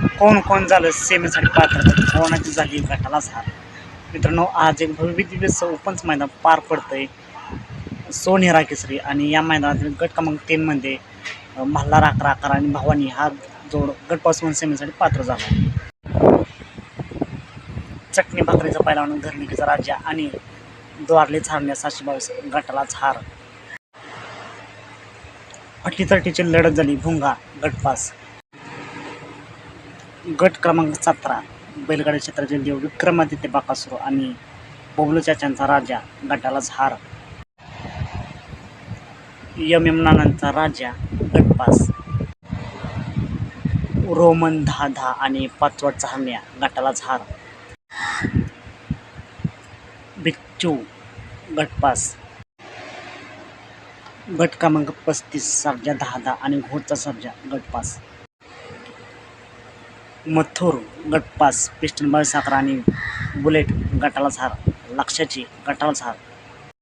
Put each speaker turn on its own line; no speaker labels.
कोण कोण झालं सेमीसाठी पात्र, कोणाची झाली गटालाच हार. मित्रांनो, आज एक भव्य दिव्य ओपनच मैदान पार पडतंय सोनेरा केसरी. आणि या मैदानातील गट क्रमांक 3 मध्ये मल्हार 11 आणि भवानी हा जोड गटपासून सेमीसाठी पात्र झाला. चटणी भाकरीचा पैलवान घरनिकीचा राजा आणि द्वारले छारण्या 722 गटालाच हार. अटीतटीची लढत झाली भुंगा गटपास. गट क्रमांक 17 बैलगाडी क्षेत्रातील देव विक्रमादित्य बाकासुर आणि बबलू चाचांचा राजा गटालाच हार. एम नानांचा राजा गटपास. रोमन 10-10 आणि पाचवडचा हरण्या गटालाच हार. बिच्चू गटपास. गट क्रमांक 35 सर्जा 10-10 आणि घोडचा सर्जा गटपास. मथुर गटपास. पिस्टन 22-11 आणि बुलेट गटालाच हार. लक्षाची गटालाच हार.